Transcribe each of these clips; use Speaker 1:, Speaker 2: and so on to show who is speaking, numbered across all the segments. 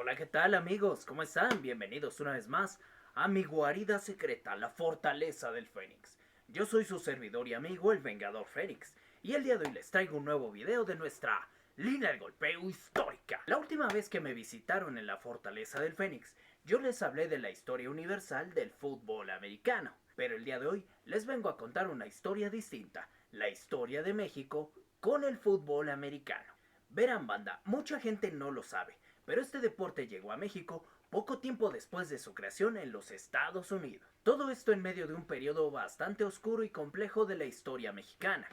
Speaker 1: Hola, ¿qué tal amigos? ¿Cómo están? Bienvenidos una vez más a mi guarida secreta, la Fortaleza del Fénix. Yo soy su servidor y amigo, el Vengador Fénix, y el día de hoy les traigo un nuevo video de nuestra línea de golpeo histórica. La última vez que me visitaron en la Fortaleza del Fénix, yo les hablé de la historia universal del fútbol americano, pero el día de hoy les vengo a contar una historia distinta, la historia de México con el fútbol americano. Verán, banda, mucha gente no lo sabe, pero este deporte llegó a México poco tiempo después de su creación en los Estados Unidos. Todo esto en medio de un periodo bastante oscuro y complejo de la historia mexicana,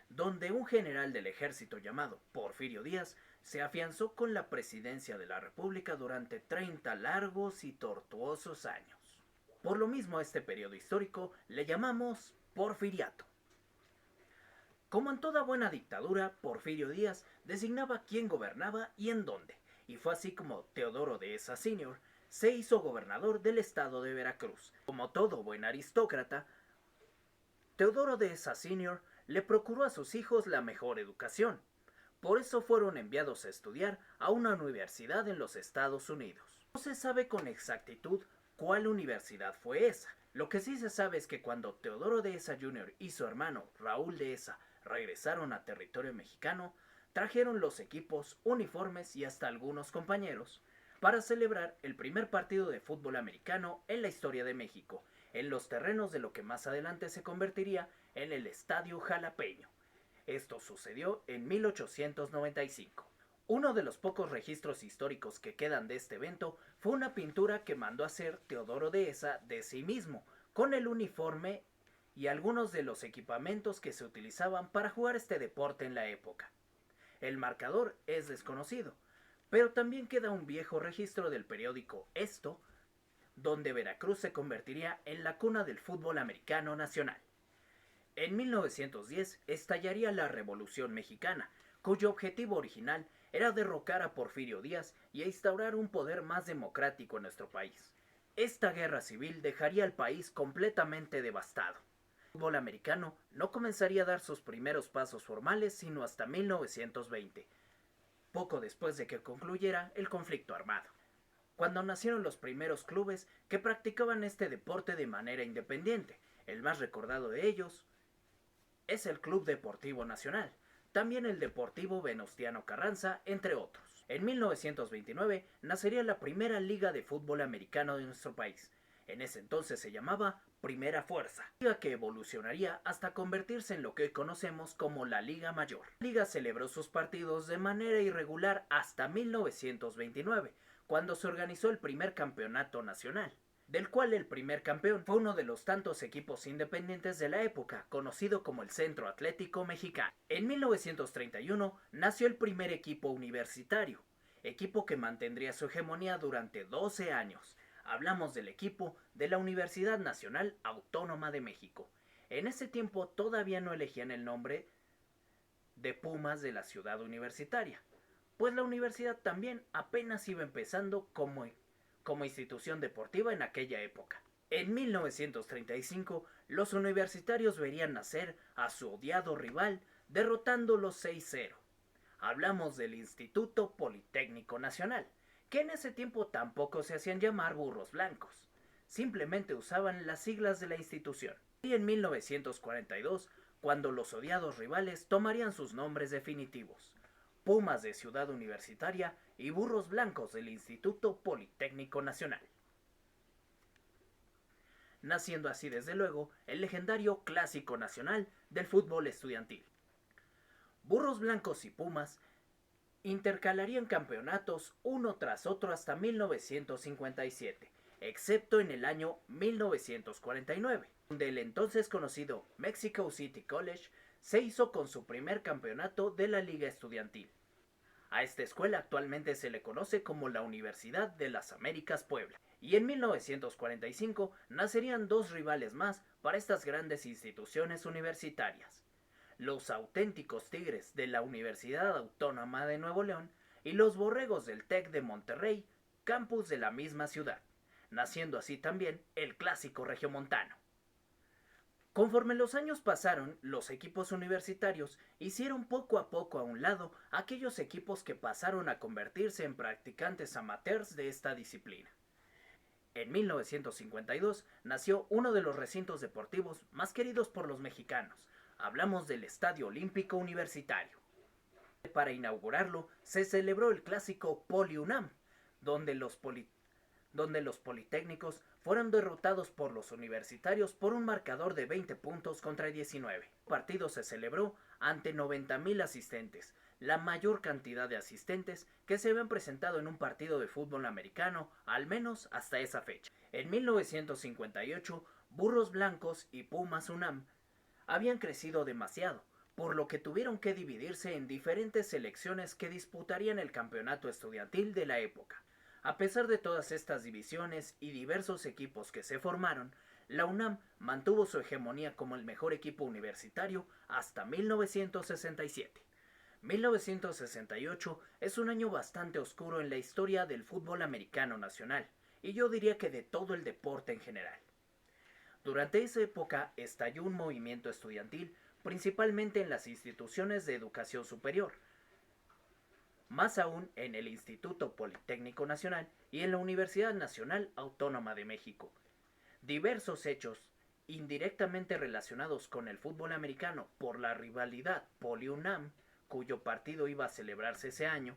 Speaker 1: donde un general del ejército llamado Porfirio Díaz se afianzó con la presidencia de la República durante 30 largos y tortuosos años. Por lo mismo a este periodo histórico le llamamos Porfiriato. Como en toda buena dictadura, Porfirio Díaz designaba quién gobernaba y en dónde, y fue así como Teodoro Dehesa Sr. se hizo gobernador del estado de Veracruz. Como todo buen aristócrata, Teodoro Dehesa Sr. le procuró a sus hijos la mejor educación. Por eso fueron enviados a estudiar a una universidad en los Estados Unidos. No se sabe con exactitud cuál universidad fue esa. Lo que sí se sabe es que cuando Teodoro Dehesa Jr. y su hermano Raúl Dehesa regresaron a territorio mexicano, trajeron los equipos, uniformes y hasta algunos compañeros para celebrar el primer partido de fútbol americano en la historia de México, en los terrenos de lo que más adelante se convertiría en el Estadio Jalapeño. Esto sucedió en 1895. Uno de los pocos registros históricos que quedan de este evento fue una pintura que mandó hacer Teodoro Dehesa de sí mismo, con el uniforme y algunos de los equipamientos que se utilizaban para jugar este deporte en la época. El marcador es desconocido, pero también queda un viejo registro del periódico Esto, donde Veracruz se convertiría en la cuna del fútbol americano nacional. En 1910 estallaría la Revolución Mexicana, cuyo objetivo original era derrocar a Porfirio Díaz y instaurar un poder más democrático en nuestro país. Esta guerra civil dejaría al país completamente devastado. El fútbol americano no comenzaría a dar sus primeros pasos formales sino hasta 1920, poco después de que concluyera el conflicto armado, cuando nacieron los primeros clubes que practicaban este deporte de manera independiente. El más recordado de ellos es el Club Deportivo Nacional, también el Deportivo Venustiano Carranza, entre otros. En 1929 nacería la primera liga de fútbol americano de nuestro país. En ese entonces se llamaba Primera Fuerza, liga que evolucionaría hasta convertirse en lo que hoy conocemos como la Liga Mayor. La liga celebró sus partidos de manera irregular hasta 1929, cuando se organizó el primer campeonato nacional, del cual el primer campeón fue uno de los tantos equipos independientes de la época, conocido como el Centro Atlético Mexicano. En 1931 nació el primer equipo universitario, equipo que mantendría su hegemonía durante 12 años. Hablamos del equipo de la Universidad Nacional Autónoma de México. En ese tiempo todavía no elegían el nombre de Pumas de la ciudad universitaria, pues la universidad también apenas iba empezando como institución deportiva en aquella época. En 1935, los universitarios verían nacer a su odiado rival, derrotándolo 6-0. Hablamos del Instituto Politécnico Nacional, que en ese tiempo tampoco se hacían llamar burros blancos, simplemente usaban las siglas de la institución. Y en 1942, cuando los odiados rivales tomarían sus nombres definitivos: Pumas de Ciudad Universitaria y Burros Blancos del Instituto Politécnico Nacional, naciendo así desde luego el legendario Clásico Nacional del fútbol estudiantil. Burros Blancos y Pumas intercalarían campeonatos uno tras otro hasta 1957, excepto en el año 1949, donde el entonces conocido Mexico City College se hizo con su primer campeonato de la Liga Estudiantil. A esta escuela actualmente se le conoce como la Universidad de las Américas Puebla. Y en 1945 nacerían dos rivales más para estas grandes instituciones universitarias: los auténticos Tigres de la Universidad Autónoma de Nuevo León y los Borregos del TEC de Monterrey, campus de la misma ciudad, naciendo así también el Clásico Regiomontano. Conforme los años pasaron, los equipos universitarios hicieron poco a poco a un lado aquellos equipos que pasaron a convertirse en practicantes amateurs de esta disciplina. En 1952 nació uno de los recintos deportivos más queridos por los mexicanos. Hablamos del Estadio Olímpico Universitario. Para inaugurarlo se celebró el clásico Poli-UNAM, donde los politécnicos fueron derrotados por los universitarios por un marcador de 20 puntos contra 19. El partido se celebró ante 90,000 asistentes, la mayor cantidad de asistentes que se habían presentado en un partido de fútbol americano, al menos hasta esa fecha. En 1958, Burros Blancos y Pumas UNAM habían crecido demasiado, por lo que tuvieron que dividirse en diferentes selecciones que disputarían el campeonato estudiantil de la época. A pesar de todas estas divisiones y diversos equipos que se formaron, la UNAM mantuvo su hegemonía como el mejor equipo universitario hasta 1967. 1968 es un año bastante oscuro en la historia del fútbol americano nacional, y yo diría que de todo el deporte en general. Durante esa época estalló un movimiento estudiantil, principalmente en las instituciones de educación superior, más aún en el Instituto Politécnico Nacional y en la Universidad Nacional Autónoma de México. Diversos hechos indirectamente relacionados con el fútbol americano por la rivalidad Poli-UNAM, cuyo partido iba a celebrarse ese año,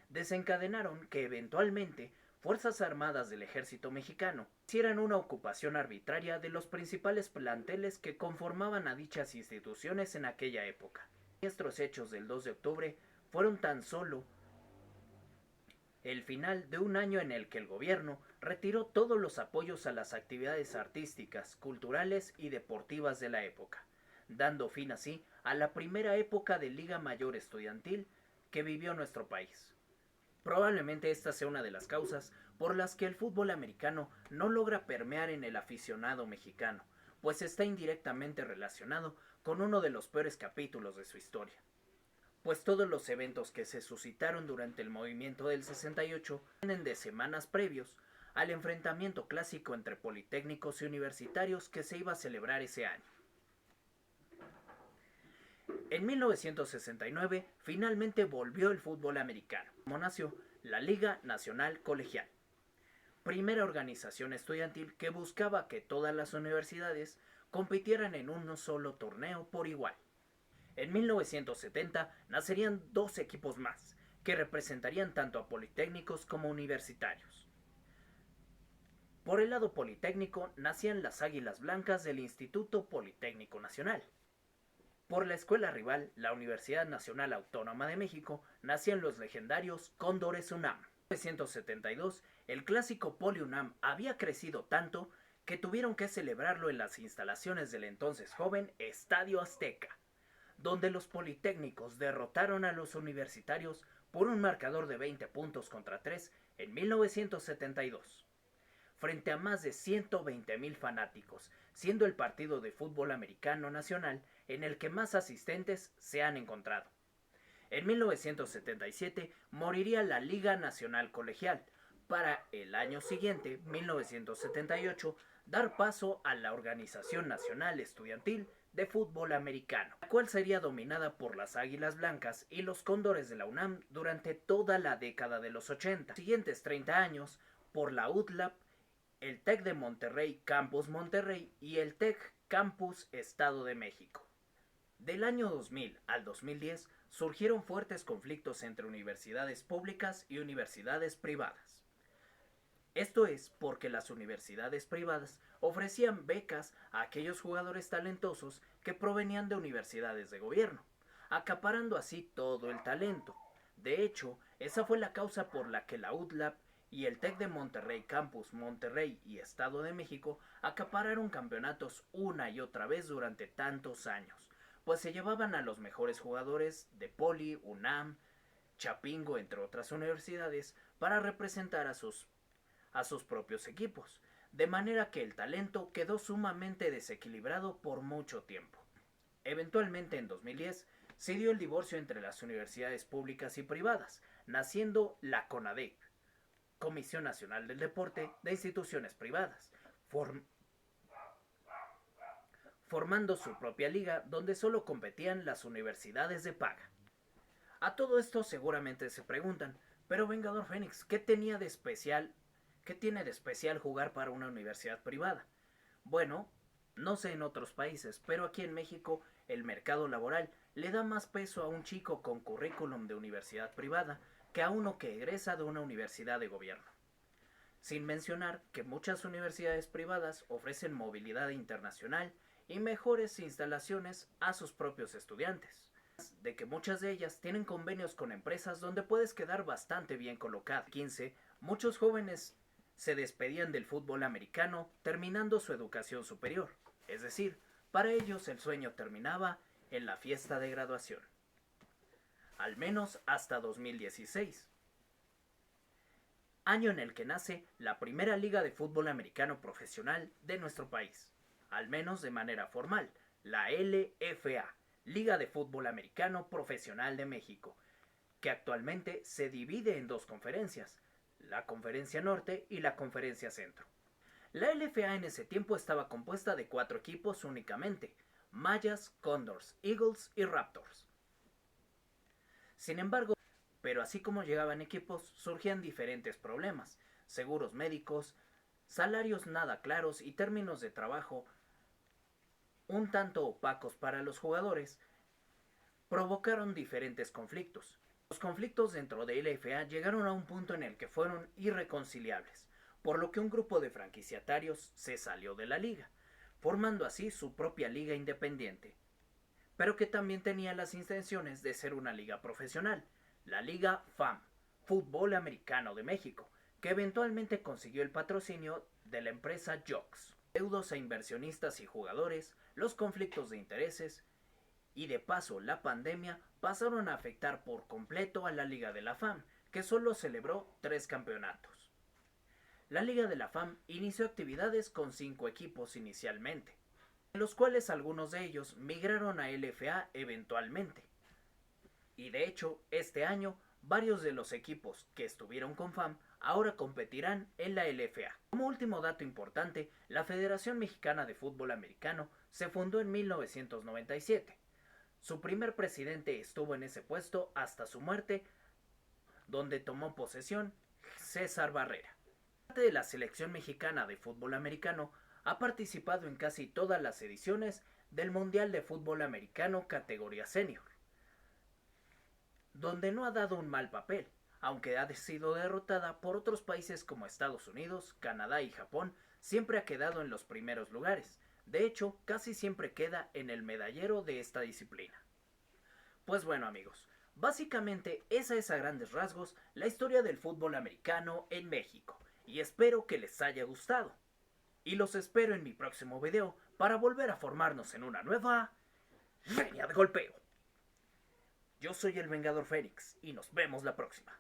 Speaker 1: desencadenaron que eventualmente Fuerzas Armadas del Ejército Mexicano hicieran una ocupación arbitraria de los principales planteles que conformaban a dichas instituciones en aquella época. Estos hechos del 2 de octubre fueron tan solo el final de un año en el que el gobierno retiró todos los apoyos a las actividades artísticas, culturales y deportivas de la época, dando fin así a la primera época de Liga Mayor Estudiantil que vivió nuestro país. Probablemente esta sea una de las causas por las que el fútbol americano no logra permear en el aficionado mexicano, pues está indirectamente relacionado con uno de los peores capítulos de su historia. Pues todos los eventos que se suscitaron durante el movimiento del 68 vienen de semanas previos al enfrentamiento clásico entre politécnicos y universitarios que se iba a celebrar ese año. En 1969 finalmente volvió el fútbol americano, como nació la Liga Nacional Colegial, primera organización estudiantil que buscaba que todas las universidades compitieran en un solo torneo por igual. En 1970 nacerían dos equipos más, que representarían tanto a politécnicos como universitarios. Por el lado politécnico nacían las Águilas Blancas del Instituto Politécnico Nacional. Por la escuela rival, la Universidad Nacional Autónoma de México, nacían los legendarios Cóndores UNAM. En 1972, el clásico Poli UNAM había crecido tanto que tuvieron que celebrarlo en las instalaciones del entonces joven Estadio Azteca, donde los politécnicos derrotaron a los universitarios por un marcador de 20 puntos contra 3 en 1972, frente a más de 120,000 fanáticos, siendo el partido de fútbol americano nacional en el que más asistentes se han encontrado. En 1977 moriría la Liga Nacional Colegial, para el año siguiente, 1978, dar paso a la Organización Nacional Estudiantil de Fútbol Americano, la cual sería dominada por las Águilas Blancas y los Cóndores de la UNAM durante toda la década de los 80. Los siguientes 30 años, por la UTLAP, el TEC de Monterrey Campus Monterrey y el TEC Campus Estado de México. Del año 2000 al 2010 surgieron fuertes conflictos entre universidades públicas y universidades privadas. Esto es porque las universidades privadas ofrecían becas a aquellos jugadores talentosos que provenían de universidades de gobierno, acaparando así todo el talento. De hecho, esa fue la causa por la que la UTLAP y el TEC de Monterrey Campus Monterrey y Estado de México acapararon campeonatos una y otra vez durante tantos años, pues se llevaban a los mejores jugadores de Poli, UNAM, Chapingo, entre otras universidades, para representar a sus propios equipos, de manera que el talento quedó sumamente desequilibrado por mucho tiempo. Eventualmente en 2010 se dio el divorcio entre las universidades públicas y privadas, naciendo la CONADEP, Comisión Nacional del Deporte de Instituciones Privadas, formando su propia liga donde solo competían las universidades de paga. A todo esto seguramente se preguntan, pero Vengador Fénix, ¿qué tenía de especial? ¿Qué tiene de especial jugar para una universidad privada? Bueno, no sé en otros países, pero aquí en México el mercado laboral le da más peso a un chico con currículum de universidad privada que a uno que egresa de una universidad de gobierno. Sin mencionar que muchas universidades privadas ofrecen movilidad internacional y mejores instalaciones a sus propios estudiantes. De que muchas de ellas tienen convenios con empresas donde puedes quedar bastante bien colocado. 15. Muchos jóvenes se despedían del fútbol americano terminando su educación superior. Es decir, para ellos el sueño terminaba en la fiesta de graduación. Al menos hasta 2016. Año en el que nace la primera liga de fútbol americano profesional de nuestro país. Al menos de manera formal, la LFA. Liga de Fútbol Americano Profesional de México, que actualmente se divide en dos conferencias, la Conferencia Norte y la Conferencia Centro. La LFA en ese tiempo estaba compuesta de 4 equipos únicamente, Mayas, Condors, Eagles y Raptors. Sin embargo, pero así como llegaban equipos, surgían diferentes problemas, seguros médicos, salarios nada claros y términos de trabajo un tanto opacos para los jugadores, provocaron diferentes conflictos. Los conflictos dentro de LFA llegaron a un punto en el que fueron irreconciliables, por lo que un grupo de franquiciatarios se salió de la liga, formando así su propia liga independiente, pero que también tenía las intenciones de ser una liga profesional, la Liga FAM, Fútbol Americano de México, que eventualmente consiguió el patrocinio de la empresa Jocks. Deudos a inversionistas y jugadores, los conflictos de intereses y de paso la pandemia pasaron a afectar por completo a la Liga de la FAM, que solo celebró 3 campeonatos. La Liga de la FAM inició actividades con 5 equipos inicialmente, de los cuales algunos de ellos migraron a LFA eventualmente. Y de hecho, este año, varios de los equipos que estuvieron con FAM ahora competirán en la LFA. Como último dato importante, la Federación Mexicana de Fútbol Americano se fundó en 1997. Su primer presidente estuvo en ese puesto hasta su muerte, donde tomó posesión César Barrera. Parte de la selección mexicana de fútbol americano ha participado en casi todas las ediciones del Mundial de Fútbol Americano categoría senior, donde no ha dado un mal papel, aunque ha sido derrotada por otros países como Estados Unidos, Canadá y Japón, siempre ha quedado en los primeros lugares. De hecho, casi siempre queda en el medallero de esta disciplina. Pues bueno amigos, básicamente esa es a grandes rasgos la historia del fútbol americano en México, y espero que les haya gustado. Y los espero en mi próximo video para volver a formarnos en una nueva línea de golpeo. Yo soy el Vengador Fénix y nos vemos la próxima.